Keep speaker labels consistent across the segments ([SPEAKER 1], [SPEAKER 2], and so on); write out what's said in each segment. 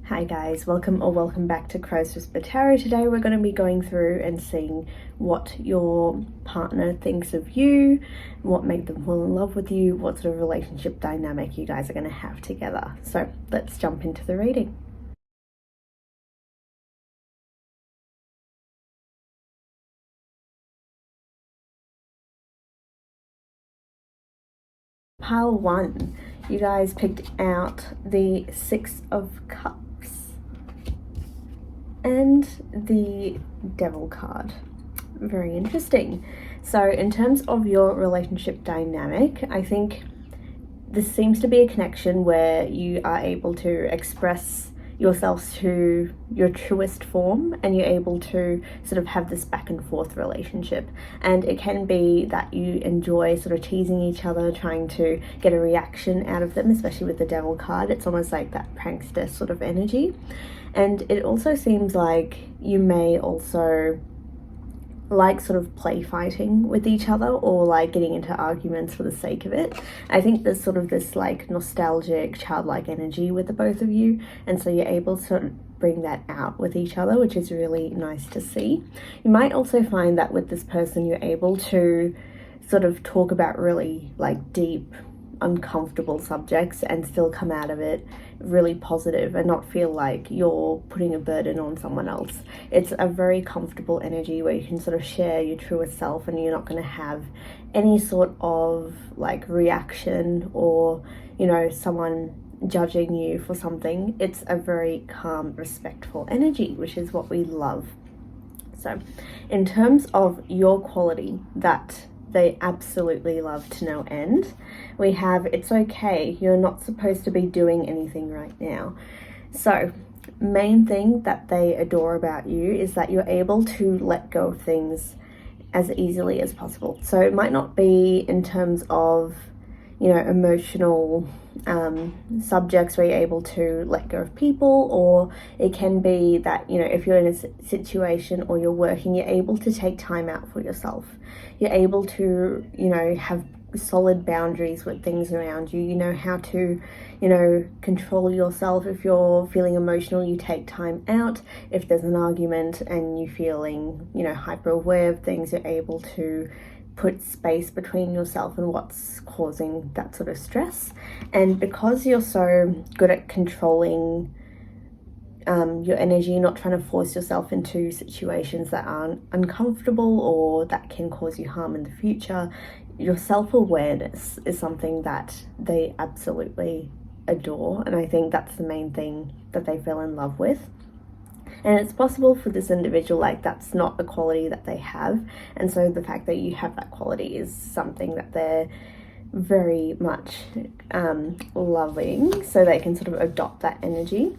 [SPEAKER 1] Hi guys, welcome back to Crow's Whisper Tarot. Today we're going to be going through and seeing what your partner thinks of you, what made them fall in love with you, what sort of relationship dynamic you guys are going to have together. So let's jump into the reading. Pile 1, you guys picked out the 6 of Cups and the Devil card. Very interesting. So in terms of your relationship dynamic, I think this seems to be a connection where you are able to express yourselves to your truest form, and you're able to sort of have this back and forth relationship. And it can be that you enjoy sort of teasing each other, trying to get a reaction out of them, especially with the Devil card. It's almost like that prankster sort of energy. And it also seems like you may also like sort of play fighting with each other, or like getting into arguments for the sake of it. I think there's sort of this like nostalgic childlike energy with the both of you, and so you're able to sort of bring that out with each other, which is really nice to see. You might also find that with this person you're able to sort of talk about really like deep uncomfortable subjects and still come out of it really positive and not feel like you're putting a burden on someone else. It's a very comfortable energy where you can sort of share your truest self, and you're not going to have any sort of like reaction or, you know, someone judging you for something. It's a very calm, respectful energy, which is what we love. So in terms of your quality that they absolutely love to no end, we have it's okay, you're not supposed to be doing anything right now. So main thing that they adore about you is that you're able to let go of things as easily as possible. So it might not be in terms of, you know, emotional subjects where you're able to let go of people, or it can be that, you know, if you're in a situation or you're working, you're able to take time out for yourself. You're able to, you know, have solid boundaries with things around you. You know how to, you know, control yourself. If you're feeling emotional, you take time out. If there's an argument and you're feeling, you know, hyper aware of things, you're able to put space between yourself and what's causing that sort of stress. And because you're so good at controlling your energy, not trying to force yourself into situations that aren't uncomfortable or that can cause you harm in the future, your self-awareness is something that they absolutely adore. And I think that's the main thing that they fell in love with. And it's possible for this individual, like, that's not a quality that they have. And so the fact that you have that quality is something that they're very much loving, so they can sort of adopt that energy.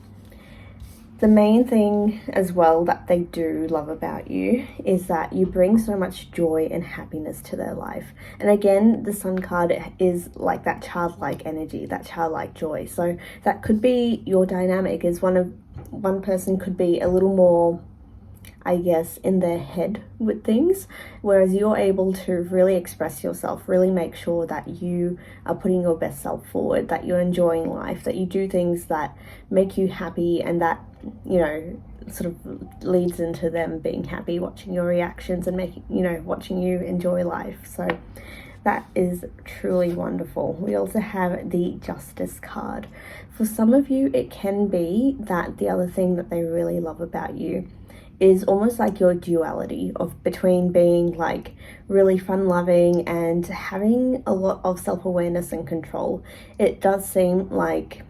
[SPEAKER 1] The main thing as well that they do love about you is that you bring so much joy and happiness to their life. And again, the Sun card is like that childlike energy, that childlike joy. So that could be your dynamic, is one person could be a little more, I guess, in their head with things, whereas you're able to really express yourself, really make sure that you are putting your best self forward, that you're enjoying life, that you do things that make you happy, and that, you know, sort of leads into them being happy, watching your reactions and making, you know, watching you enjoy life. So that is truly wonderful. We also have the Justice card. For some of you, it can be that the other thing that they really love about you is almost like your duality of between being like really fun loving and having a lot of self-awareness and control. It does seem like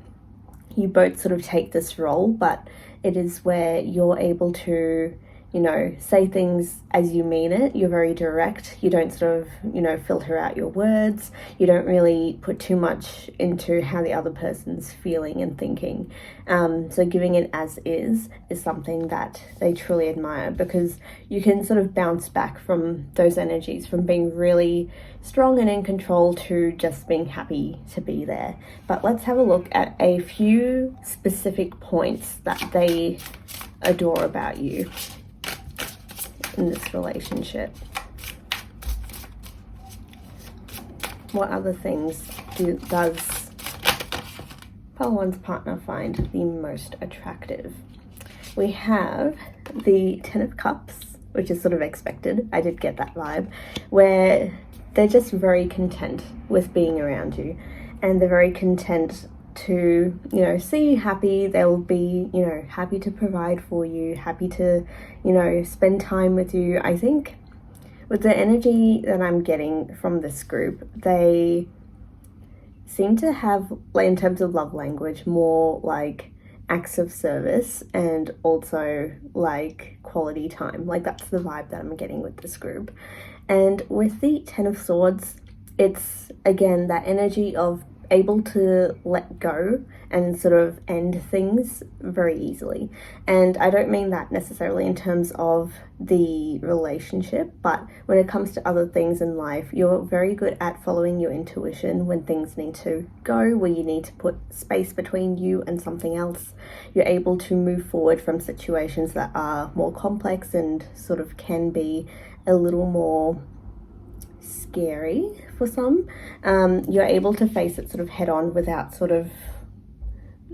[SPEAKER 1] you both sort of take this role, but it is where you're able to, you know, say things as you mean it. You're very direct. You don't sort of, you know, filter out your words. You don't really put too much into how the other person's feeling and thinking. So giving it as is something that they truly admire, because you can sort of bounce back from those energies, from being really strong and in control to just being happy to be there. But let's have a look at a few specific points that they adore about you in this relationship. What other things does pile one's partner find the most attractive? We have the Ten of Cups, which is sort of expected. I did get that vibe, where they're just very content with being around you, and they're very content to, you know, see you happy. They'll be, you know, happy to provide for you, happy to, you know, spend time with you. I think with the energy that I'm getting from this group, they seem to have, like, in terms of love language, more like acts of service and also like quality time. Like, that's the vibe that I'm getting with this group. And with the Ten of Swords, it's again that energy of able to let go and sort of end things very easily. And I don't mean that necessarily in terms of the relationship, but when it comes to other things in life, you're very good at following your intuition when things need to go, where you need to put space between you and something else. You're able to move forward from situations that are more complex and sort of can be a little more scary for some. You're able to face it sort of head on without sort of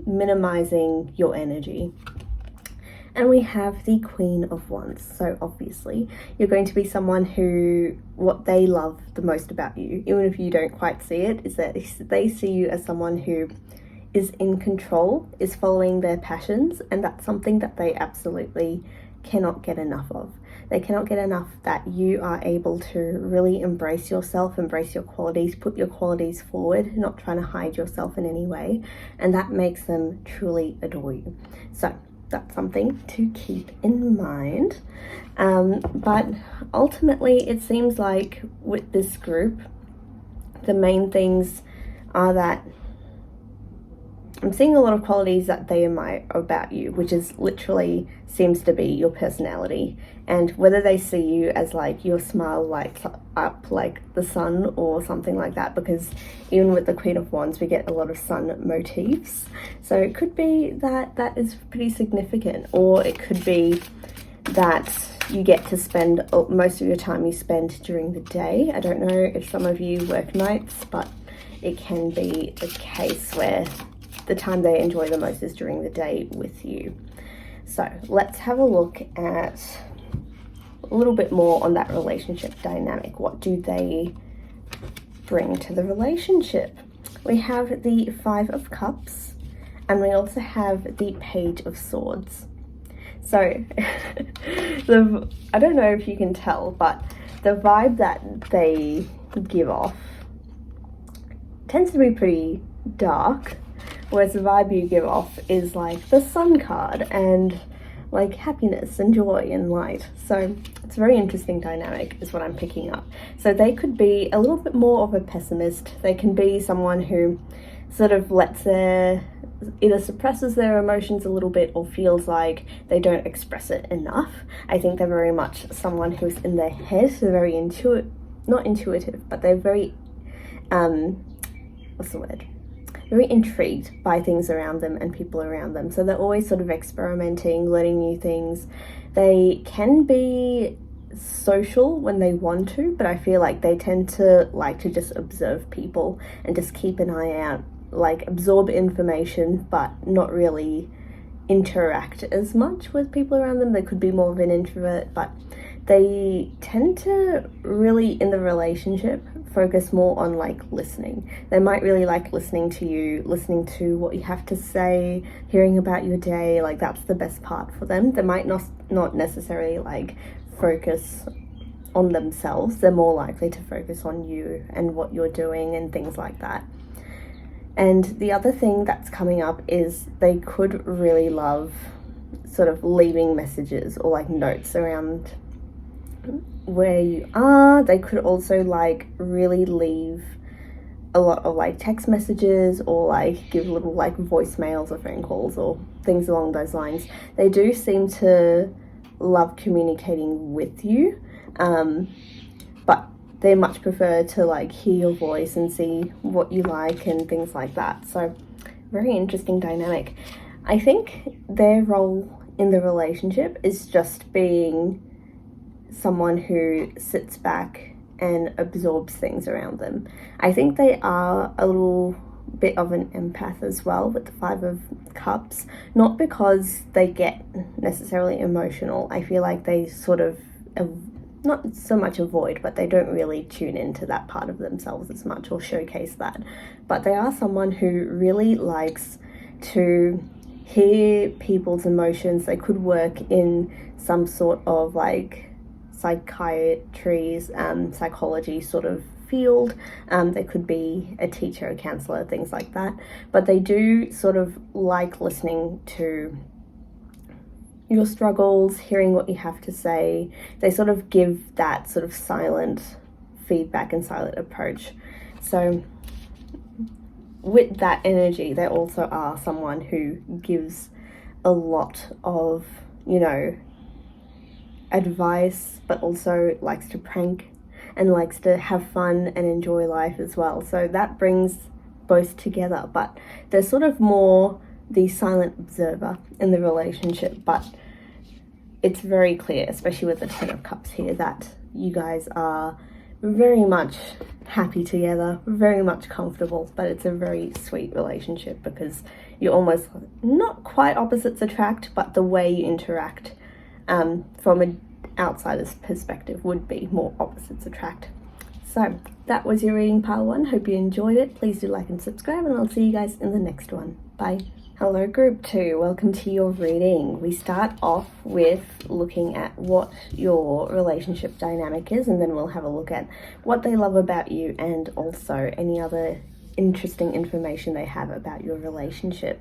[SPEAKER 1] minimizing your energy. And we have the Queen of Wands. So obviously you're going to be someone who, what they love the most about you, even if you don't quite see it, is that they see you as someone who is in control, is following their passions, and that's something that they absolutely cannot get enough of. They cannot get enough that you are able to really embrace yourself, embrace your qualities, put your qualities forward, not trying to hide yourself in any way, and that makes them truly adore you. So that's something to keep in mind. But ultimately, it seems like with this group, the main things are that I'm seeing a lot of qualities that they admire about you, which is literally seems to be your personality. And whether they see you as like your smile lights up like the sun or something like that, because even with the Queen of Wands, we get a lot of sun motifs. So it could be that that is pretty significant, or it could be that you get to spend most of your time you spend during the day. I don't know if some of you work nights, but it can be a case where the time they enjoy the most is during the day with you. So let's have a look at a little bit more on that relationship dynamic. What do they bring to the relationship? We have the Five of Cups, and we also have the Page of Swords. So I don't know if you can tell, but the vibe that they give off tends to be pretty dark, whereas the vibe you give off is like the Sun card and like happiness and joy and light. So it's a very interesting dynamic is what I'm picking up. So they could be a little bit more of a pessimist. They can be someone who sort of either suppresses their emotions a little bit or feels like they don't express it enough. I think they're very much someone who's in their head. They're very not intuitive, but they're very, very intrigued by things around them and people around them. So they're always sort of experimenting, learning new things. They can be social when they want to, but I feel like they tend to like to just observe people and just keep an eye out, like absorb information, but not really interact as much with people around them. They could be more of an introvert, but they tend to really, in the relationship, focus more on like listening. They might really like listening to you, listening to what you have to say, hearing about your day. Like, that's the best part for them. They might not necessarily like focus on themselves. They're more likely to focus on you and what you're doing and things like that. And the other thing that's coming up is they could really love sort of leaving messages or like notes around where you are. They could also like really leave a lot of like text messages or like give little like voicemails or phone calls or things along those lines. They do seem to love communicating with you, but they much prefer to like hear your voice and see what you like and things like that. So very interesting dynamic. I think their role in the relationship is just being someone who sits back and absorbs things around them. I think they are a little bit of an empath as well with the Five of Cups, not because they get necessarily emotional. I feel like they sort of, not so much avoid, but they don't really tune into that part of themselves as much or showcase that. But they are someone who really likes to hear people's emotions. They could work in some sort of like psychiatry's psychology sort of field. They could be a teacher, a counselor, things like that. But they do sort of like listening to your struggles, hearing what you have to say. They sort of give that sort of silent feedback and silent approach. So with that energy, they also are someone who gives a lot of, you know, advice, but also likes to prank and likes to have fun and enjoy life as well. So that brings both together, but they're sort of more the silent observer in the relationship. But it's very clear, especially with the Ten of Cups here, that you guys are very much happy together, very much comfortable, but it's a very sweet relationship because you're almost not quite opposites attract, but the way you interact from an outsider's perspective would be more opposites attract. So that was your reading part 1. Hope you enjoyed it. Please do like and subscribe, and I'll see you guys in the next one. Bye. Hello group 2, welcome to your reading. We start off with looking at what your relationship dynamic is, and then we'll have a look at what they love about you and also any other interesting information they have about your relationship.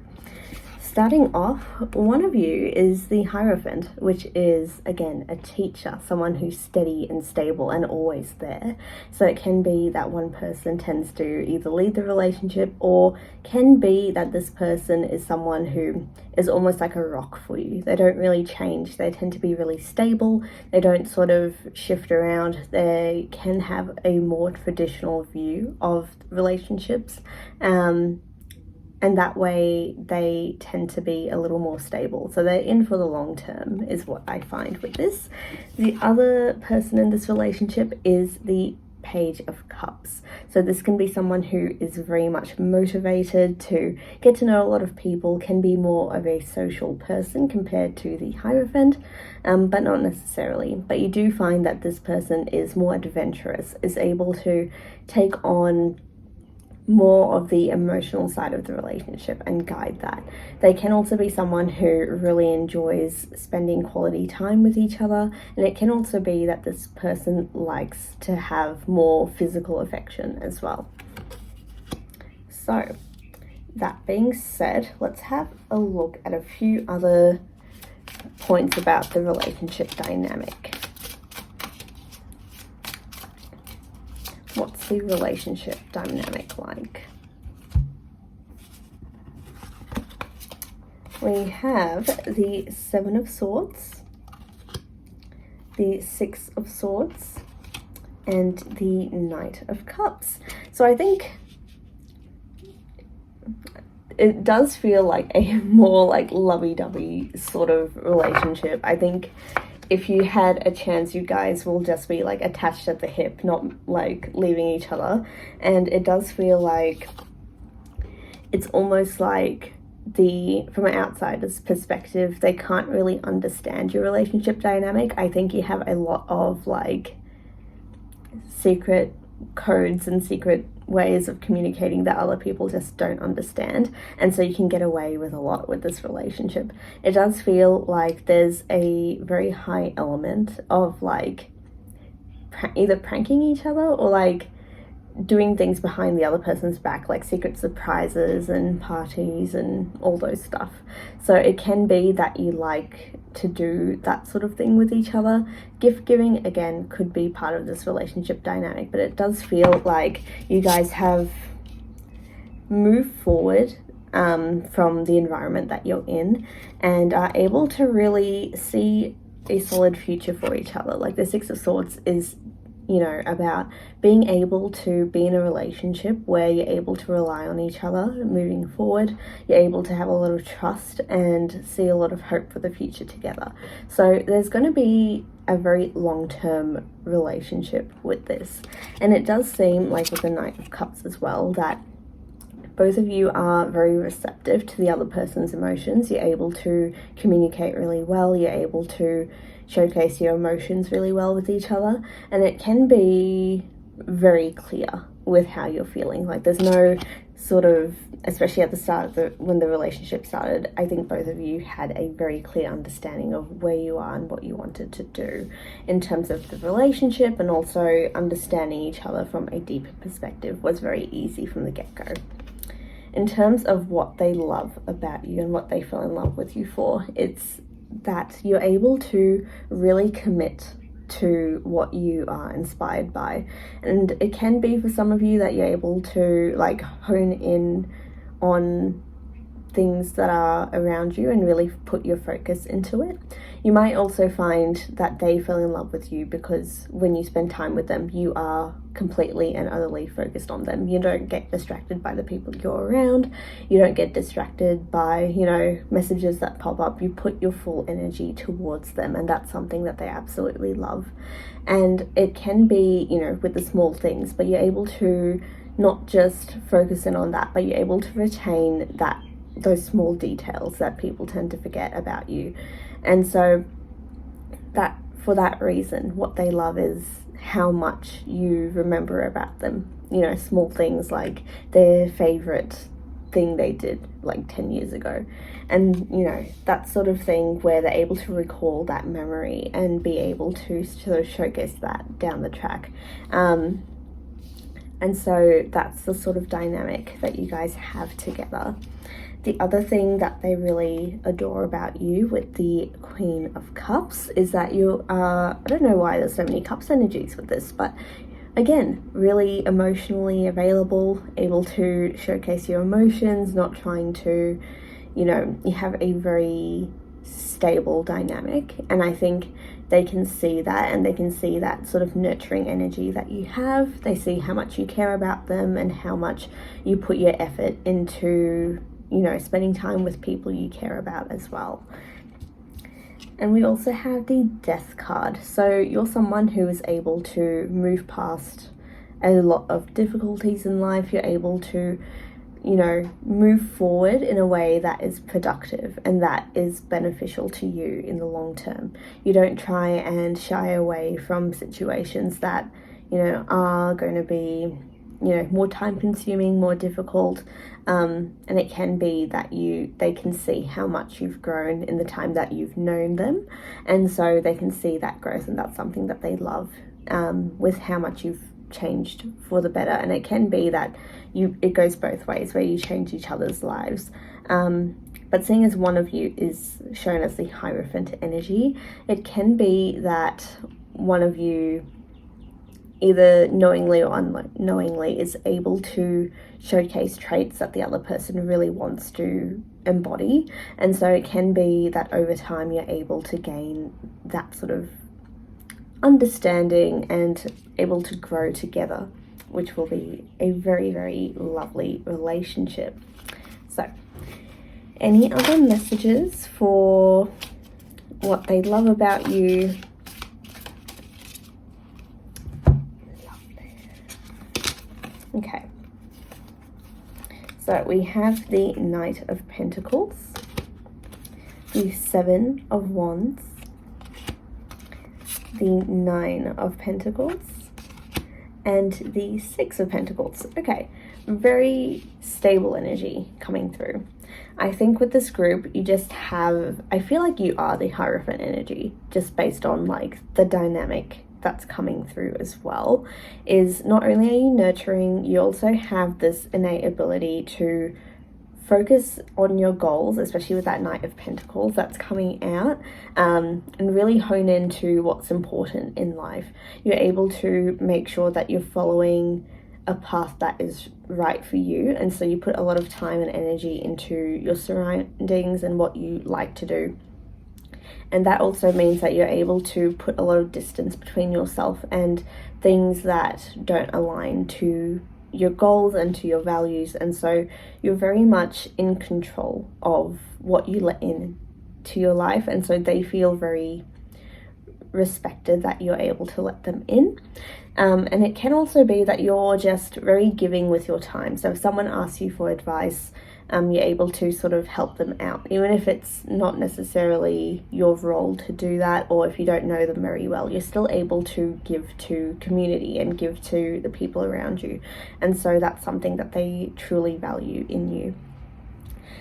[SPEAKER 1] Starting off, one of you is the Hierophant, which is, again, a teacher, someone who's steady and stable and always there. So it can be that one person tends to either lead the relationship, or can be that this person is someone who is almost like a rock for you. They don't really change. They tend to be really stable. They don't sort of shift around. They can have a more traditional view of relationships. And that way they tend to be a little more stable. So they're in for the long term is what I find with this. The other person in this relationship is the Page of Cups. So this can be someone who is very much motivated to get to know a lot of people, can be more of a social person compared to the Hierophant, but not necessarily. But you do find that this person is more adventurous, is able to take on more of the emotional side of the relationship and guide that. They can also be someone who really enjoys spending quality time with each other, and it can also be that this person likes to have more physical affection as well. So that being said, let's have a look at a few other points about the relationship dynamic. What's the relationship dynamic like? We have the Seven of Swords, the Six of Swords, and the Knight of Cups. So I think it does feel like a more like lovey-dovey sort of relationship. I think if you had a chance, you guys will just be like attached at the hip, not like leaving each other. And it does feel like it's almost like from an outsider's perspective, they can't really understand your relationship dynamic. I think you have a lot of like secret codes and secret ways of communicating that other people just don't understand, and so you can get away with a lot with this relationship. It does feel like there's a very high element of like either pranking each other or like doing things behind the other person's back, like secret surprises and parties and all those stuff. So it can be that you like to do that sort of thing with each other. Gift giving, again, could be part of this relationship dynamic, but it does feel like you guys have moved forward from the environment that you're in and are able to really see a solid future for each other. Like the Six of Swords is, you know, about being able to be in a relationship where you're able to rely on each other moving forward. You're able to have a lot of trust and see a lot of hope for the future together. So there's going to be a very long-term relationship with this. And it does seem like with the Knight of Cups as well that both of you are very receptive to the other person's emotions. You're able to communicate really well. You're able to showcase your emotions really well with each other. And it can be very clear with how you're feeling. Like there's no sort of, especially at the start of when the relationship started, I think both of you had a very clear understanding of where you are and what you wanted to do in terms of the relationship, and also understanding each other from a deeper perspective was very easy from the get-go. In terms of what they love about you and what they fell in love with you for, it's that you're able to really commit to what you are inspired by. And it can be for some of you that you're able to like hone in on things that are around you and really put your focus into it. You might also find that they fell in love with you because when you spend time with them, you are completely and utterly focused on them. You don't get distracted by the people you're around. You don't get distracted by, you know, messages that pop up. You put your full energy towards them, and that's something that they absolutely love. And it can be, you know, with the small things, but you're able to not just focus in on that, but you're able to retain those small details that people tend to forget about you. And so that, for that reason, what they love is how much you remember about them. You know, small things like their favorite thing they did like 10 years ago, and you know, that sort of thing where they're able to recall that memory and be able to sort of showcase that down the track. And so that's the sort of dynamic that you guys have together. The other thing that they really adore about you with the Queen of Cups is that you are, I don't know why there's so many cups energies with this, but again, really emotionally available, able to showcase your emotions, not trying to, you know, you have a very stable dynamic. And I think they can see that, and they can see that sort of nurturing energy that you have. They see how much you care about them and how much you put your effort into, you know, spending time with people you care about as well. And we also have the Death card. So you're someone who is able to move past a lot of difficulties in life. You're able to, you know, move forward in a way that is productive and that is beneficial to you in the long term. You don't try and shy away from situations that, you know, are going to be, you know, more time consuming, more difficult, and it can be that they can see how much you've grown in the time that you've known them, and so they can see that growth, and that's something that they love, with how much you've changed for the better. And it can be that it goes both ways, where you change each other's lives, but seeing as one of you is shown as the Hierophant energy, it can be that one of you, either knowingly or unknowingly, is able to showcase traits that the other person really wants to embody. And so it can be that over time you're able to gain that sort of understanding and able to grow together, which will be a very, very lovely relationship. So, any other messages for what they love about you? Okay, so we have the Knight of Pentacles, the Seven of Wands, the Nine of Pentacles, and the Six of Pentacles. Okay, very stable energy coming through. I think with this group, you just have, I feel like you are the Hierophant energy, just based on like the dynamic that's coming through as well. Is not only are you nurturing, you also have this innate ability to focus on your goals, especially with that Knight of Pentacles that's coming out, and really hone into what's important in life. You're able to make sure that you're following a path that is right for you, and so you put a lot of time and energy into your surroundings and what you like to do. And that also means that you're able to put a lot of distance between yourself and things that don't align to your goals and to your values. And so you're very much in control of what you let in to your life. And so they feel very respected that you're able to let them in. And it can also be that you're just very giving with your time. So if someone asks you for advice, you're able to sort of help them out, even if it's not necessarily your role to do that, or if you don't know them very well, you're still able to give to community and give to the people around you. And so that's something that they truly value in you.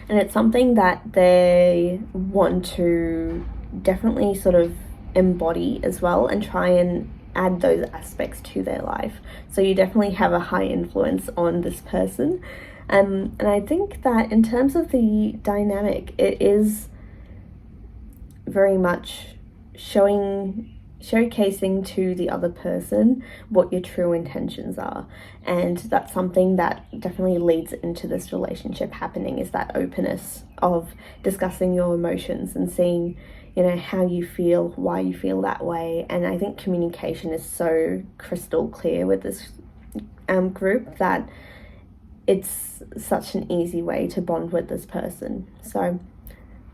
[SPEAKER 1] And it's something that they want to definitely sort of embody as well and try and add those aspects to their life. So you definitely have a high influence on this person. And I think that in terms of the dynamic, it is very much showcasing to the other person what your true intentions are. And that's something that definitely leads into this relationship happening, is that openness of discussing your emotions and seeing, you know, how you feel, why you feel that way. And I think communication is so crystal clear with this group that it's such an easy way to bond with this person. So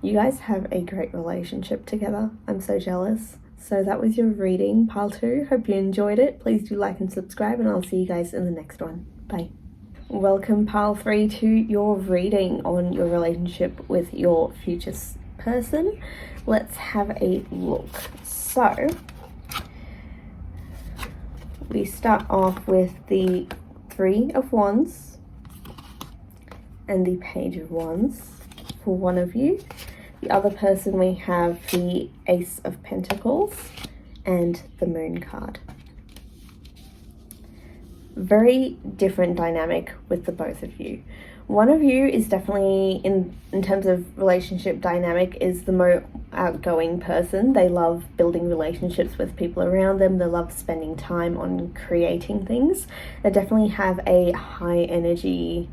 [SPEAKER 1] you guys have a great relationship together. I'm so jealous. So that was your reading, pile 2. Hope you enjoyed it. Please do like and subscribe, and I'll see you guys in the next one. Bye. Welcome, pile 3, to your reading on your relationship with your future person. Let's have a look. So we start off with the 3 of Wands and the Page of Wands for one of you. The other person, we have the Ace of Pentacles and the Moon card. Very different dynamic with the both of you. One of you is definitely, in terms of relationship dynamic, is the more outgoing person. They love building relationships with people around them. They love spending time on creating things. They definitely have a high energy,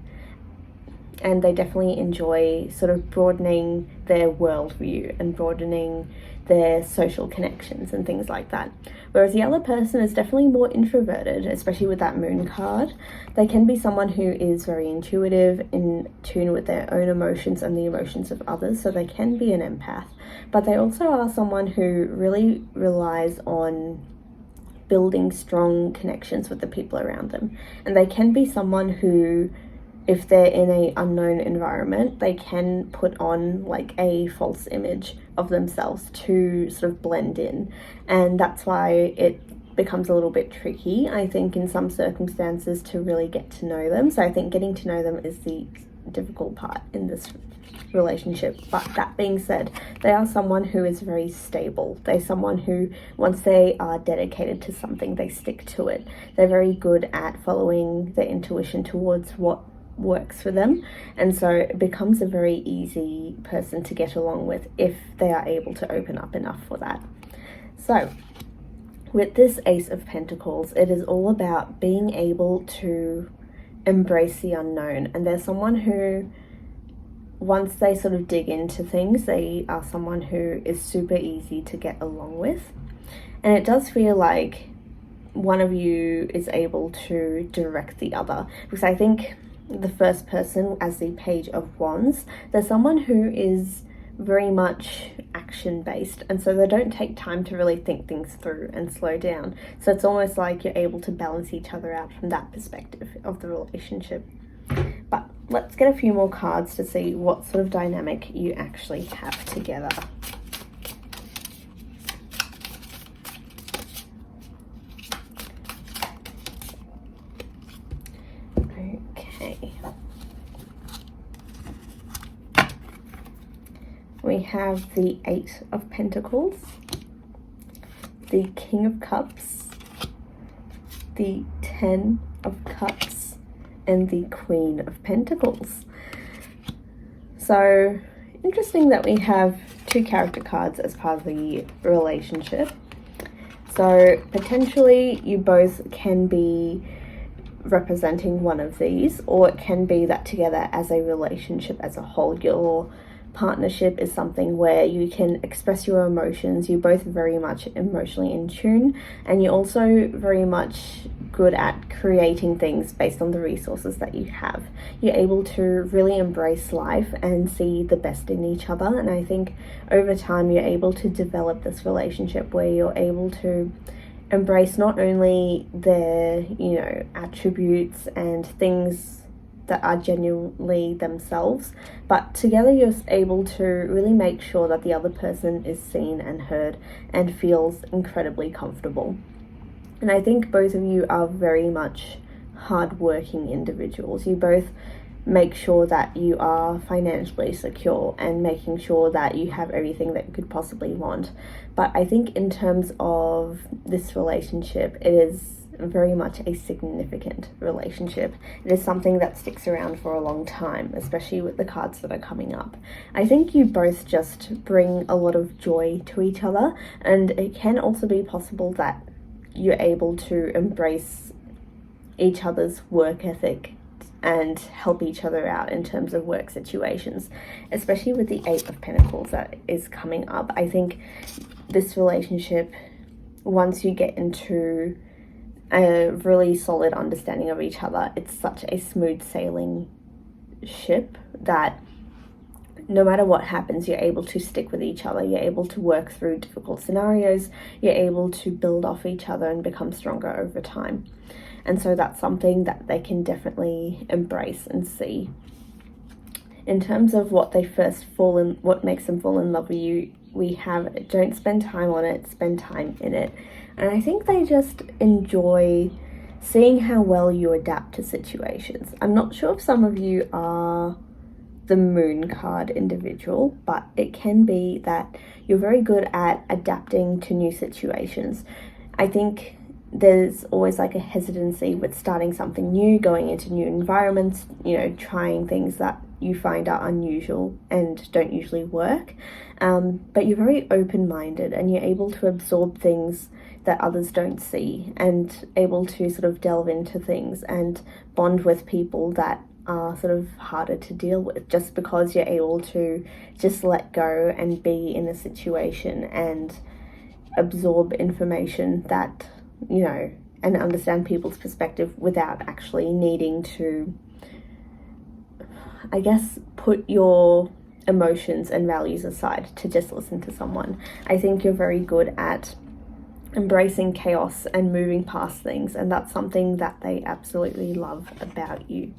[SPEAKER 1] and they definitely enjoy sort of broadening their worldview and broadening their social connections and things like that. Whereas the other person is definitely more introverted, especially with that Moon card. They can be someone who is very intuitive, in tune with their own emotions and the emotions of others, so they can be an empath. But they also are someone who really relies on building strong connections with the people around them. And they can be someone who, if they're in an unknown environment, they can put on like a false image of themselves to sort of blend in. And that's why it becomes a little bit tricky, I think, in some circumstances, to really get to know them. So I think getting to know them is the difficult part in this relationship. But that being said, they are someone who is very stable. They're someone who, once they are dedicated to something, they stick to it. They're very good at following their intuition towards what works for them, and so it becomes a very easy person to get along with if they are able to open up enough for that. So with this Ace of Pentacles, it is all about being able to embrace the unknown. And they're someone who, once they sort of dig into things, they are someone who is super easy to get along with. And it does feel like one of you is able to direct the other, because I think the first person, as the Page of Wands, they're someone who is very much action based, and so they don't take time to really think things through and slow down. So it's almost like you're able to balance each other out from that perspective of the relationship. But let's get a few more cards to see what sort of dynamic you actually have together. We have the 8 of Pentacles, the King of Cups, the 10 of Cups, and the Queen of Pentacles. So interesting that we have 2 character cards as part of the relationship. So potentially you both can be representing one of these, or it can be that together as a relationship as a whole, your partnership is something where you can express your emotions. You're both very much emotionally in tune, and you also very much good at creating things based on the resources that you have. You're able to really embrace life and see the best in each other. And I think over time you're able to develop this relationship where you're able to embrace not only their, you know, attributes and things that are genuinely themselves, but together you're able to really make sure that the other person is seen and heard and feels incredibly comfortable. And I think both of you are very much hardworking individuals. You both make sure that you are financially secure and making sure that you have everything that you could possibly want. But I think in terms of this relationship, it is very much a significant relationship. It is something that sticks around for a long time, especially with the cards that are coming up. I think you both just bring a lot of joy to each other, and it can also be possible that you're able to embrace each other's work ethic and help each other out in terms of work situations, especially with the Eight of Pentacles that is coming up. I think this relationship, once you get into a really solid understanding of each other, it's such a smooth sailing ship that no matter what happens, you're able to stick with each other. You're able to work through difficult scenarios. You're able to build off each other and become stronger over time. And so that's something that they can definitely embrace and see. In terms of what makes them fall in love with you, we have don't spend time on it, spend time in it. And I think they just enjoy seeing how well you adapt to situations. I'm not sure if some of you are the Moon card individual, but it can be that you're very good at adapting to new situations. I think there's always like a hesitancy with starting something new, going into new environments, you know, trying things that you find are unusual and don't usually work. But you're very open-minded and you're able to absorb things that others don't see and able to sort of delve into things and bond with people that are sort of harder to deal with, just because you're able to just let go and be in a situation and absorb information that, you know, and understand people's perspective without actually needing to, I guess, put your emotions and values aside to just listen to someone. I think you're very good at embracing chaos and moving past things, and that's something that they absolutely love about you.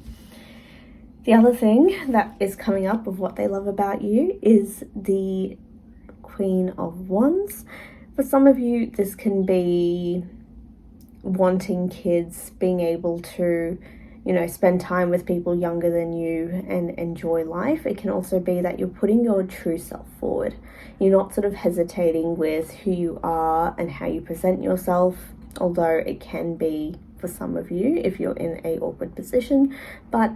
[SPEAKER 1] The other thing that is coming up of what they love about you is the Queen of Wands. For some of you, this can be wanting kids, being able to, you know, spend time with people younger than you and enjoy life. It can also be that you're putting your true self forward. You're not sort of hesitating with who you are and how you present yourself, although it can be for some of you if you're in a awkward position, but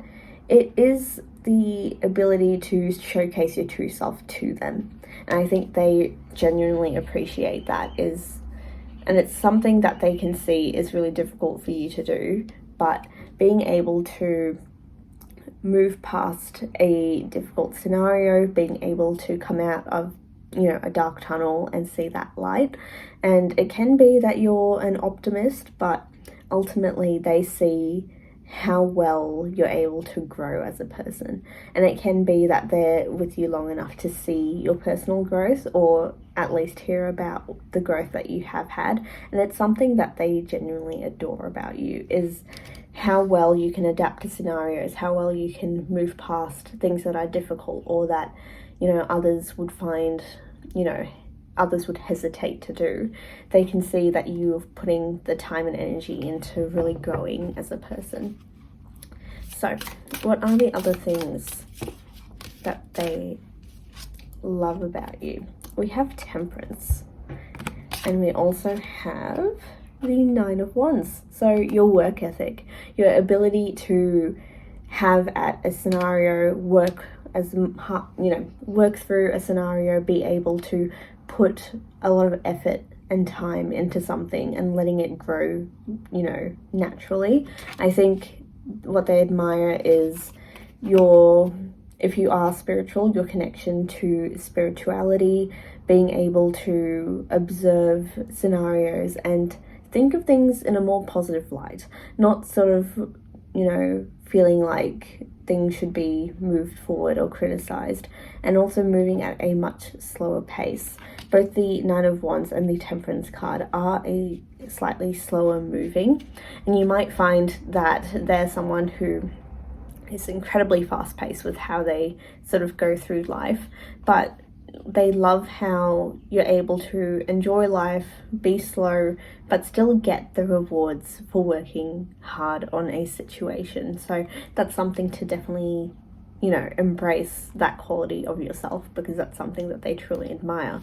[SPEAKER 1] it is the ability to showcase your true self to them. And I think they genuinely appreciate that, and it's something that they can see is really difficult for you to do, but being able to move past a difficult scenario, being able to come out of, you know, a dark tunnel and see that light. And it can be that you're an optimist, but ultimately they see how well you're able to grow as a person, and it can be that they're with you long enough to see your personal growth, or at least hear about the growth that you have had. And it's something that they genuinely adore about you, is how well you can adapt to scenarios, how well you can move past things that are difficult or that, you know, others would find, you know, others would hesitate to do. They can see that you're putting the time and energy into really growing as a person. So, what are the other things that they love about you? We have Temperance, and we also have the Nine of Wands. So your work ethic, your ability to have at a scenario, work through a scenario, be able to put a lot of effort and time into something and letting it grow, you know, naturally. I think what they admire is if you are spiritual, your connection to spirituality, being able to observe scenarios and think of things in a more positive light, not sort of, you know, feeling like things should be moved forward or criticized, and also moving at a much slower pace. Both the Nine of Wands and the Temperance card are a slightly slower moving, and you might find that they're someone who is incredibly fast-paced with how they sort of go through life, but they love how you're able to enjoy life, be slow, but still get the rewards for working hard on a situation. So that's something to definitely, you know, embrace that quality of yourself, because that's something that they truly admire.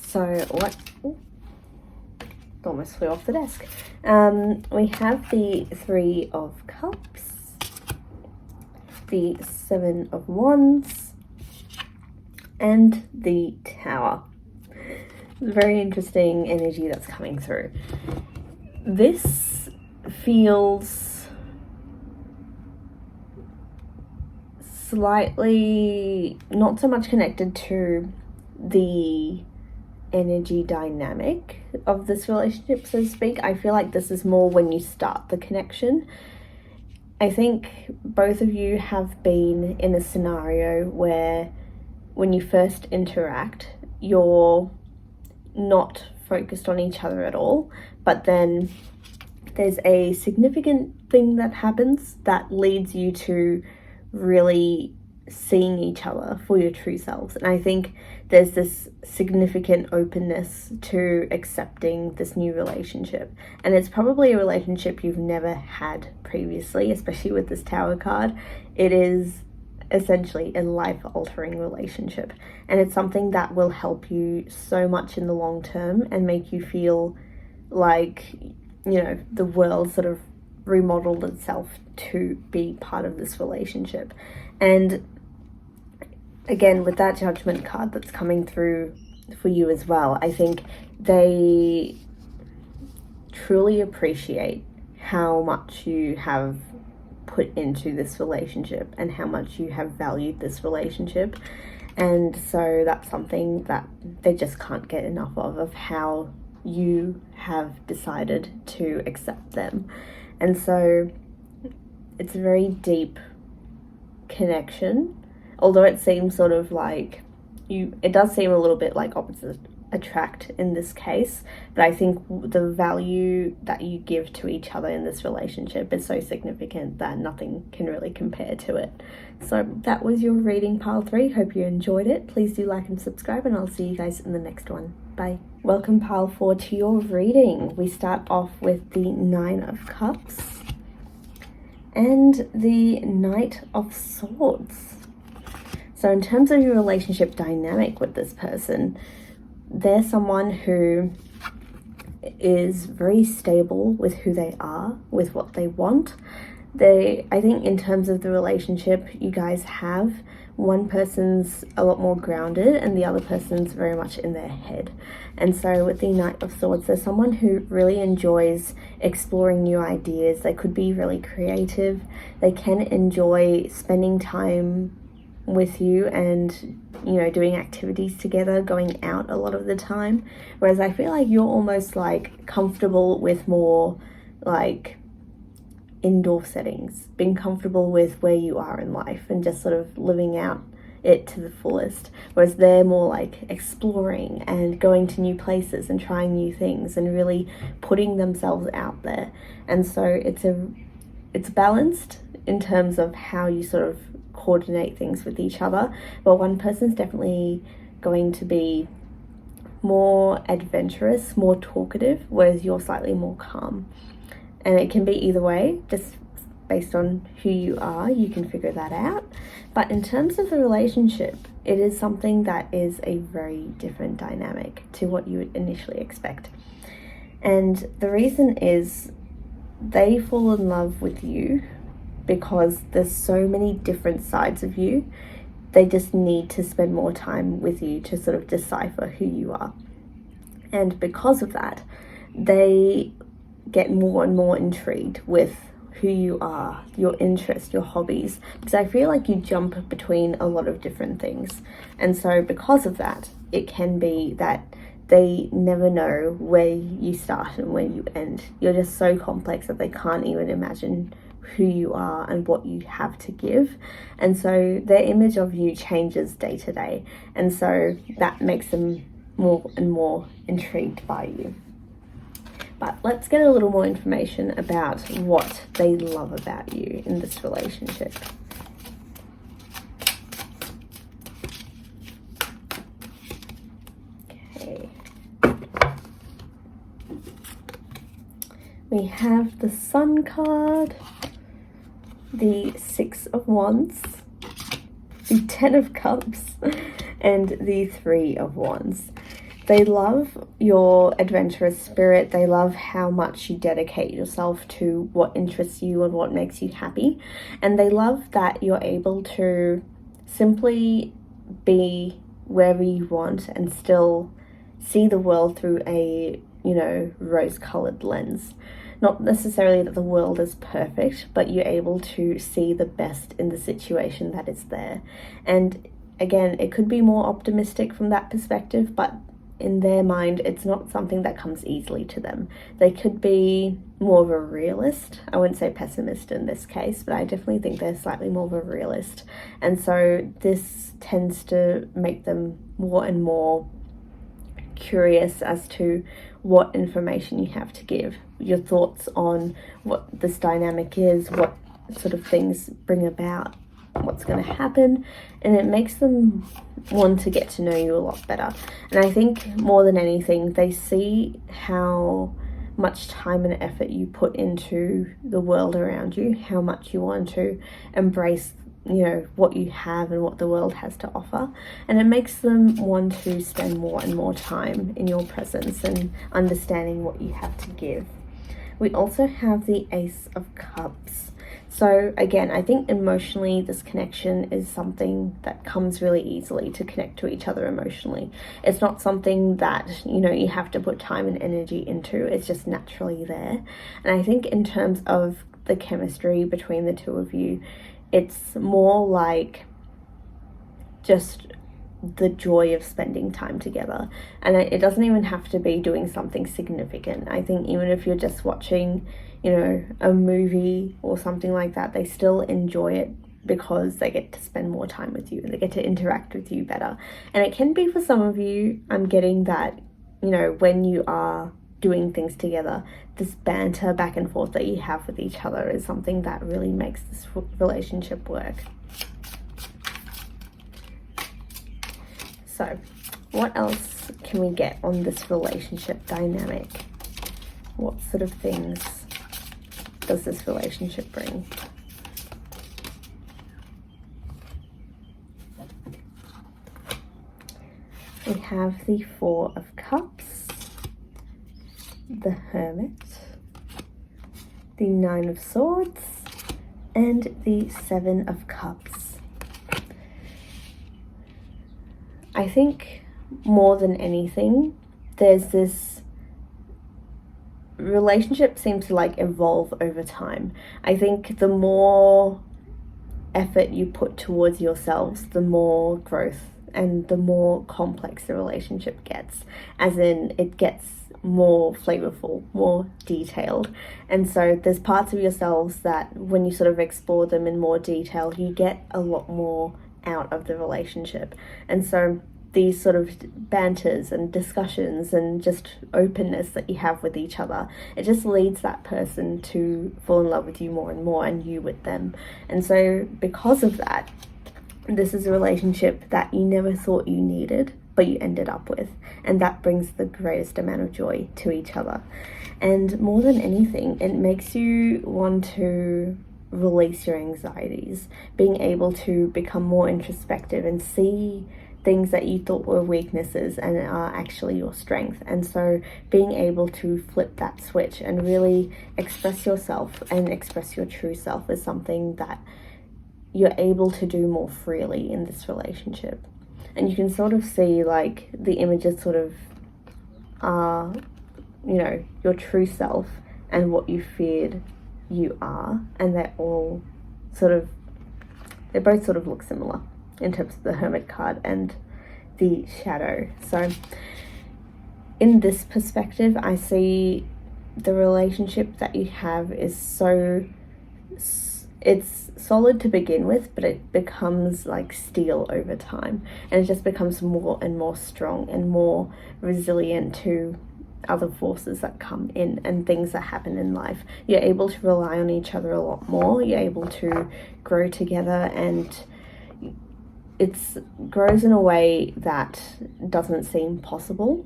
[SPEAKER 1] So what? Almost flew off the desk. We have the Three of Cups, the Seven of Wands, and the Tower. Very interesting energy that's coming through. This feels slightly not so much connected to the energy dynamic of this relationship, so to speak. I feel like this is more when you start the connection. I think both of you have been in a scenario where when you first interact, you're not focused on each other at all, but then there's a significant thing that happens that leads you to really seeing each other for your true selves. And I think there's this significant openness to accepting this new relationship, and it's probably a relationship you've never had previously, especially with this Tower card. It is essentially a life-altering relationship, and it's something that will help you so much in the long term and make you feel like, you know, the world sort of remodeled itself to be part of this relationship. And again, with that Judgment card that's coming through for you as well, I think they truly appreciate how much you have put into this relationship and how much you have valued this relationship. And so that's something that they just can't get enough of how you have decided to accept them. And so it's a very deep connection, although it seems sort of like it does seem a little bit like opposites attract in this case, but I think the value that you give to each other in this relationship is so significant that nothing can really compare to it. So that was your reading, pile 3. Hope you enjoyed it. Please do like and subscribe, and I'll see you guys in the next one. Bye. Welcome, pile 4, to your reading. We start off with the Nine of Cups and the Knight of Swords. So in terms of your relationship dynamic with this person, they're someone who is very stable with who they are, with what they want. I think in terms of the relationship you guys have, one person's a lot more grounded and the other person's very much in their head. And so with the Knight of Swords, there's someone who really enjoys exploring new ideas. They could be really creative. They can enjoy spending time with you and, you know, doing activities together, going out a lot of the time. Whereas I feel like you're almost like comfortable with more like indoor settings, being comfortable with where you are in life and just sort of living out it to the fullest. Whereas they're more like exploring and going to new places and trying new things and really putting themselves out there. And so it's balanced in terms of how you sort of coordinate things with each other, but one person's definitely going to be more adventurous, more talkative, whereas you're slightly more calm. And it can be either way, just based on who you are, you can figure that out. But in terms of the relationship, it is something that is a very different dynamic to what you would initially expect. And the reason is they fall in love with you because there's so many different sides of you. They just need to spend more time with you to sort of decipher who you are. And because of that, they get more and more intrigued with who you are, your interests, your hobbies, because I feel like you jump between a lot of different things. And so because of that, it can be that they never know where you start and where you end. You're just so complex that they can't even imagine who you are and what you have to give. And so their image of you changes day to day. And so that makes them more and more intrigued by you. But let's get a little more information about what they love about you in this relationship. Okay. We have the Sun card, the Six of Wands, the Ten of Cups, and the Three of Wands. They love your adventurous spirit. They love how much you dedicate yourself to what interests you and what makes you happy. And they love that you're able to simply be wherever you want and still see the world through a, rose-colored lens. Not necessarily that the world is perfect, but you're able to see the best in the situation that is there. And again, it could be more optimistic from that perspective, but in their mind, it's not something that comes easily to them. They could be more of a realist. I wouldn't say pessimist in this case, but I definitely think they're slightly more of a realist. And so this tends to make them more and more curious as to what information you have to give, your thoughts on what this dynamic is, what sort of things bring about, what's going to happen, and it makes them want to get to know you a lot better. And I think more than anything, they see how much time and effort you put into the world around you, how much you want to embrace what you have and what the world has to offer, and it makes them want to spend more and more time in your presence and understanding what you have to give. We also have the Ace of Cups. So again, I think emotionally this connection is something that comes really easily to connect to each other emotionally. It's not something that, you have to put time and energy into. It's just naturally there. And I think in terms of the chemistry between the two of you, it's more like just the joy of spending time together. And it doesn't even have to be doing something significant. I think even if you're just watching a movie or something like that, they still enjoy it because they get to spend more time with you and they get to interact with you better. And it can be for some of you, I'm getting that, when you are doing things together, this banter back and forth that you have with each other is something that really makes this relationship work. So, what else can we get on this relationship dynamic? What sort of things does this relationship bring? We have the Four of Cups, the Hermit, the Nine of Swords, and the Seven of Cups. I think more than anything, there's this relationship seems to evolve over time. I think the more effort you put towards yourselves, the more growth and the more complex the relationship gets, as in it gets more flavorful, more detailed. And so there's parts of yourselves that when you sort of explore them in more detail, you get a lot more out of the relationship. And so these sort of banters and discussions and just openness that you have with each other, it just leads that person to fall in love with you more and more, and you with them. And so because of that, this is a relationship that you never thought you needed, but you ended up with, and that brings the greatest amount of joy to each other. And more than anything, it makes you want to release your anxieties, being able to become more introspective and see things that you thought were weaknesses and are actually your strength. And so being able to flip that switch and really express yourself and express your true self is something that you're able to do more freely in this relationship. And you can sort of see the images sort of are, your true self and what you feared you are, and they both sort of look similar in terms of the Hermit card and the Shadow. So in this perspective, I see the relationship that you have is it's solid to begin with, but it becomes like steel over time, and it just becomes more and more strong and more resilient to other forces that come in and things that happen in life. You're able to rely on each other a lot more. You're able to grow together, and it grows in a way that doesn't seem possible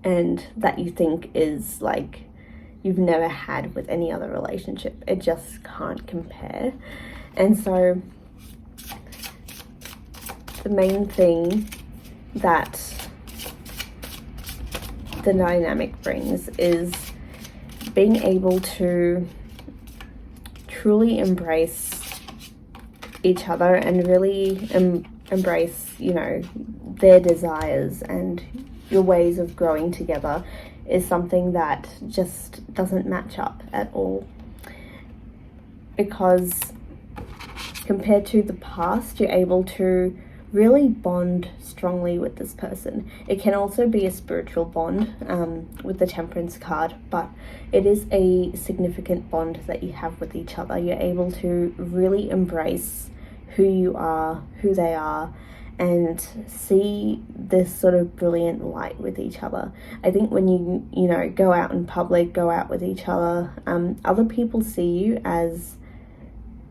[SPEAKER 1] and that you think is like you've never had with any other relationship. It just can't compare. And so the main thing that the dynamic brings is being able to truly embrace each other and really embrace, you know, their desires, and your ways of growing together is something that just doesn't match up at all. Because compared to the past, you're able to really bond strongly with this person. It can also be a spiritual bond with the Temperance card, but it is a significant bond that you have with each other. You're able to really embrace who you are, who they are, and see this sort of brilliant light with each other. I think when you know, go out in public, go out with each other, other people see you as,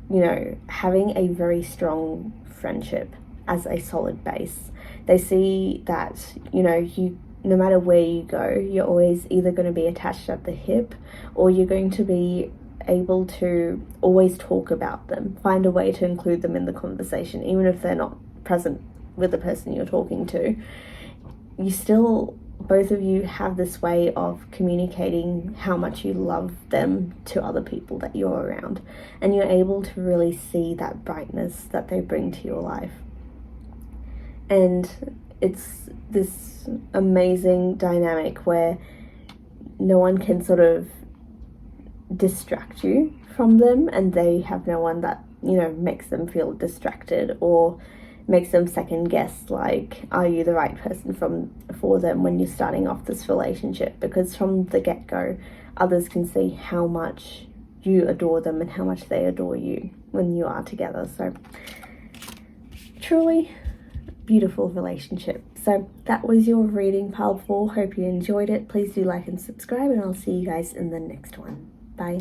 [SPEAKER 1] you know, having a very strong friendship as a solid base. They see that, you know, you, no matter where you go, you're always either going to be attached at the hip, or you're going to be able to always talk about them, find a way to include them in the conversation, even if they're not present with the person you're talking to. You still, both of you have this way of communicating how much you love them to other people that you're around, and you're able to really see that brightness that they bring to your life. And it's this amazing dynamic where no one can sort of distract you from them, and they have no one that, you know, makes them feel distracted or makes them second guess, like, are you the right person for them when you're starting off this relationship? Because from the get-go, others can see how much you adore them and how much they adore you when you are together. So truly beautiful relationship. So that was your reading, pile 4. Hope you enjoyed it. Please do like and subscribe, and I'll see you guys in the next one. Bye.